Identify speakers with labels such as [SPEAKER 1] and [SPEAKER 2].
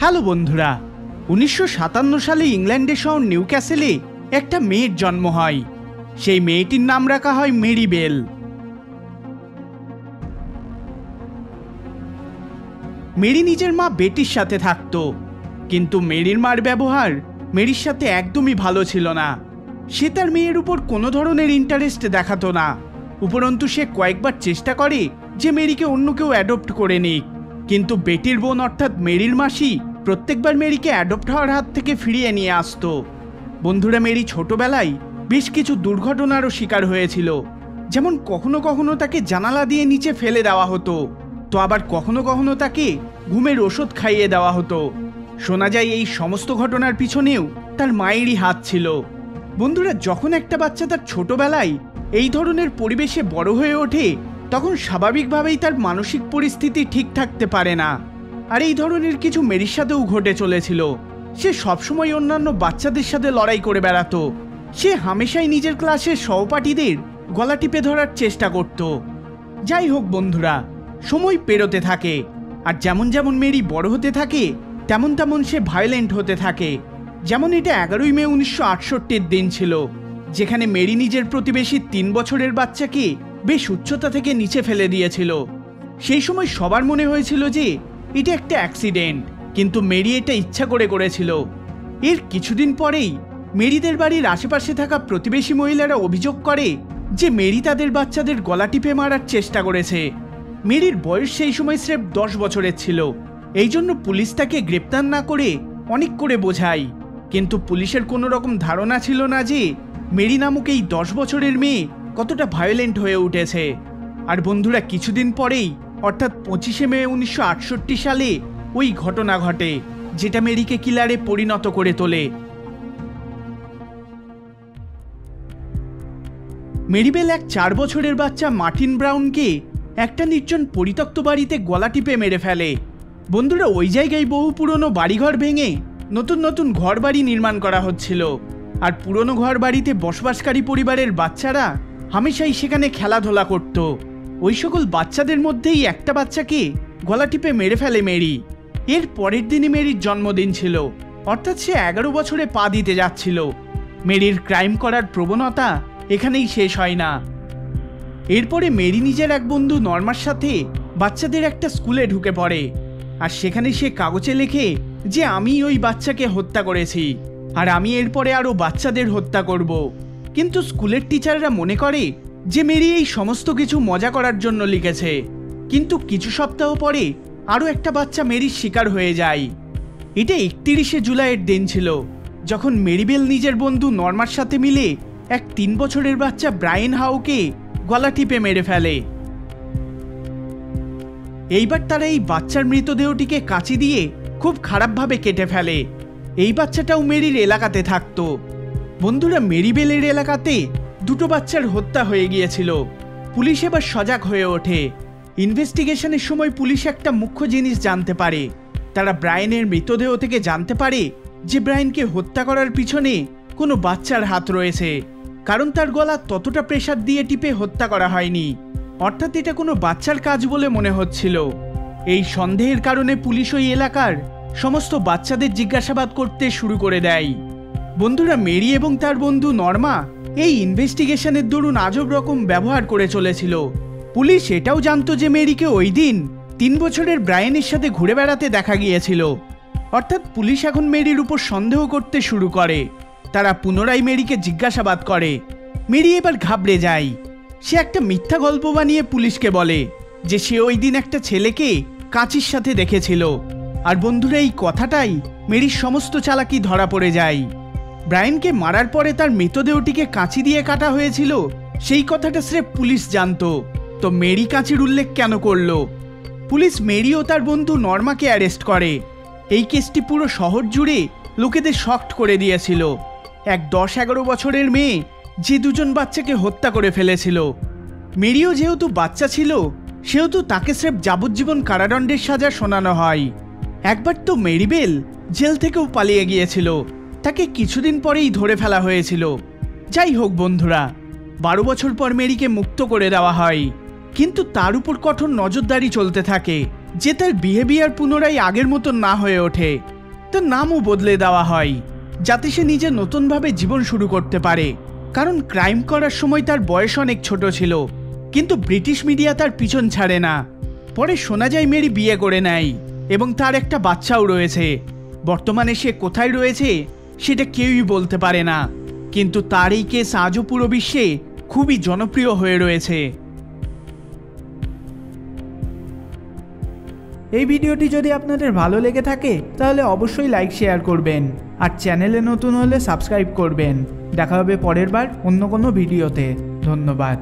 [SPEAKER 1] Hello বন্ধুরা, 1957 সালে ইংল্যান্ডের শহর নিউক্যাসেলে একটা মেয়ের জন্ম হয়। সেই মেয়েটির নাম রাখা হয় মেরি বেল। মেরি নিজের মা বেটির সাথে থাকত, কিন্তু মেরির মার ব্যবহার মেরির সাথে একদমই ভালো ছিল না। সে তার মেয়ের উপর কোনো ধরনের ইন্টারেস্ট দেখাতো না। উপরন্তু সে কয়েকবার চেষ্টা করে যে মেরিকে অন্য কেউ অ্যাডপ্ট করে নিক, কিন্তু বেটির বোন অর্থাৎ মেরির মাসি প্রত্যেকবার মেরিকে অ্যাডপ্ট হওয়ার হাত থেকে ফিরিয়ে নিয়ে আসতো। বন্ধুরা, মেরি ছোটবেলায় বেশ কিছু দুর্ঘটনারও শিকার হয়েছিল। যেমন কখনো কখনো তাকে জানালা দিয়ে নিচে ফেলে দেওয়া হতো, তো আবার কখনো কখনো তাকে ঘুমের ওষুধ খাইয়ে দেওয়া হতো। শোনা যায় এই সমস্ত ঘটনার পিছনেও তার মায়েরই হাত ছিল। বন্ধুরা, যখন একটা বাচ্চা তার ছোটবেলায় এই ধরনের পরিবেশে বড় হয়ে ওঠে, তখন স্বাভাবিকভাবেই তার মানসিক পরিস্থিতি ঠিক থাকতে পারে না। আর এই ধরনের কিছু মেরির সাথেও ঘটে চলেছিল। সে সবসময় অন্যান্য বাচ্চাদের সাথে লড়াই করে বেড়াতো। সে হামেশাই নিজের ক্লাসের সহপাঠীদের গলা টিপে ধরার চেষ্টা করত। যাই হোক বন্ধুরা, সময় পেরোতে থাকে, আর যেমন যেমন মেরি বড় হতে থাকে তেমন তেমন সে ভায়োলেন্ট হতে থাকে। যেমন এটা 11ই মে 1968 দিন ছিল, যেখানে মেরি নিজের প্রতিবেশী 3 বছরের বাচ্চাকে বেশ উচ্চতা থেকে নিচে ফেলে দিয়েছিল। সেই সময় সবার মনে হয়েছিল যে এটা একটা অ্যাক্সিডেন্ট, কিন্তু মেরি এটা ইচ্ছা করে করেছিল। এর কিছুদিন পরেই মেরিদের বাড়ির আশেপাশে থাকা প্রতিবেশী মহিলারা অভিযোগ করে যে মেরি তাদের বাচ্চাদের গলা টিপে মারার চেষ্টা করেছে। মেরির বয়স সেই সময় স্রেফ 10 বছরের ছিল, এই জন্য পুলিশ তাকে গ্রেপ্তার না করে অনেক করে বোঝায়। কিন্তু পুলিশের কোনো রকম ধারণা ছিল না যে মেরি নামক এই 10 বছরের মেয়ে কতটা ভায়োলেন্ট হয়ে উঠেছে। আর বন্ধুরা, কিছুদিন পরেই অর্থাৎ 25শে মে 1968 সালে ওই ঘটনা ঘটে, যেটা মেরিকে কিলারে পরিণত করে তোলে। মেরিবেল এক 4 বছরের বাচ্চা মার্টিন ব্রাউনকে একটা নির্জন পরিত্যক্ত বাড়িতে গলা টিপে মেরে ফেলে। বন্ধুরা, ওই জায়গায় বহু পুরনো বাড়িঘর ভেঙে নতুন নতুন ঘর বাড়ি নির্মাণ করা হচ্ছিল, আর পুরনো ঘর বাড়িতে বসবাসকারী পরিবারের বাচ্চারা হামেশাই সেখানে খেলাধুলা করত। ওই সকল বাচ্চাদের মধ্যেই একটা বাচ্চাকে গলা টিপে মেরে ফেলে মেরি। এর পরের দিনই মেরির জন্মদিন ছিল, অর্থাৎ সে 11 বছরে পা দিতে যাচ্ছিল। মেরির ক্রাইম করার প্রবণতা এখানেই শেষ হয় না। এরপরে মেরি নিজের এক বন্ধু নর্মার সাথে বাচ্চাদের একটা স্কুলে ঢুকে পড়ে, আর সেখানে সে কাগজে লেখে যে আমি ওই বাচ্চাকে হত্যা করেছি, আর আমি এরপরে আরও বাচ্চাদের হত্যা করব। কিন্তু স্কুলের টিচাররা মনে করে যে মেরি এই সমস্ত কিছু মজা করার জন্য লিখেছে। কিন্তু কিছু সপ্তাহ পরে আরও একটা বাচ্চা মেরির শিকার হয়ে যায়। এটা 31শে জুলাইয়ের দিন ছিল, যখন মেরিবেল নিজের বন্ধু নর্মার সাথে মিলে এক 3 বছরের বাচ্চা ব্রায়েন হাউকে গলা টিপে মেরে ফেলে। এইবার তারা এই বাচ্চার মৃতদেহটিকে কাঁচি দিয়ে খুব খারাপভাবে কেটে ফেলে। এই বাচ্চাটাও মেরির এলাকাতে থাকতো। বন্ধুরা, মেরিবেলের এলাকাতে 2টো বাচ্চার হত্যা হয়ে গিয়েছিল। পুলিশ এবার সজাগ হয়ে ওঠে। ইনভেস্টিগেশনের সময় পুলিশ একটা মুখ্য জিনিস জানতে পারে। তারা ব্রায়েনের মৃতদেহ থেকে জানতে পারে যে ব্রায়েনকে হত্যা করার পিছনে কোনো বাচ্চার হাত রয়েছে, কারণ তার গলা ততটা প্রেসার দিয়ে টিপে হত্যা করা হয়নি। অর্থাৎ এটা কোনো বাচ্চার কাজ বলে মনে হচ্ছিল। এই সন্দেহের কারণে পুলিশ ওই এলাকার সমস্ত বাচ্চাদের জিজ্ঞাসাবাদ করতে শুরু করে দেয়। বন্ধুরা, মেরি এবং তার বন্ধু নর্মা এই ইনভেস্টিগেশনের দরুন আজব রকম ব্যবহার করে চলেছিল। পুলিশ এটাও জানতো যে মেরিকে ওই দিন 3 বছরের ব্রায়েনের সাথে ঘুরে বেড়াতে দেখা গিয়েছিল। অর্থাৎ পুলিশ এখন মেরির উপর সন্দেহ করতে শুরু করে। তারা পুনরায় মেরিকে জিজ্ঞাসাবাদ করে। মেরি এবার ঘাবড়ে যায়। সে একটা মিথ্যা গল্প বানিয়ে পুলিশকে বলে যে সে ওই দিন একটা ছেলেকে কাঁচির সাথে দেখেছিল। আর বন্ধুরা, এই কথাটাই মেরির সমস্ত চালাকি ধরা পড়ে যায়। ব্রায়েনকে মারার পরে তার মৃতদেহটিকে কাঁচি দিয়ে কাটা হয়েছিল, সেই কথাটা স্রেফ পুলিশ জানতো। তো মেরি কাঁচির উল্লেখ কেন করলো? পুলিশ মেরি ও তার বন্ধু নর্মাকে অ্যারেস্ট করে। এই কেসটি পুরো শহর জুড়ে লোকেদের শকড করে দিয়েছিল। এক 10-11 বছরের মেয়ে যে 2জন বাচ্চাকে হত্যা করে ফেলেছিল। মেরিও যেহেতু বাচ্চা ছিল, সেহেতু তাকে স্রেফ যাবজ্জীবন কারাদণ্ডের সাজা শোনানো হয়। একবার তো মেরিবেল জেল থেকেও পালিয়ে গিয়েছিল, তাকে কিছুদিন পরেই ধরে ফেলা হয়েছিল। যাই হোক বন্ধুরা, 12 বছর পর মেরিকে মুক্ত করে দেওয়া হয়, কিন্তু তার উপর কঠোর নজরদারি চলতে থাকে। যে তার বিহেভিয়ার পুনরায় আগের মতন না হয়ে ওঠে। তার নামও বদলে দেওয়া হয় যাতে সে নিজে নতুনভাবে জীবন শুরু করতে পারে, কারণ ক্রাইম করার সময় তার বয়স অনেক ছোট ছিল। কিন্তু ব্রিটিশ মিডিয়া তার পিছন ছাড়ে না। পরে শোনা যায় মেরি বিয়ে করে নেয় এবং তার একটা বাচ্চাও রয়েছে। বর্তমানে সে কোথায় রয়েছে সেটা কেউই বলতে পারে না, কিন্তু তার এই কেস আজও পুরো বিশ্বে খুবই জনপ্রিয় হয়ে রয়েছে।
[SPEAKER 2] এই ভিডিওটি যদি আপনাদের ভালো লেগে থাকে তাহলে অবশ্যই লাইক শেয়ার করবেন, আর চ্যানেলে নতুন হলে সাবস্ক্রাইব করবেন। দেখা হবে পরের বার অন্য কোনো ভিডিওতে। ধন্যবাদ।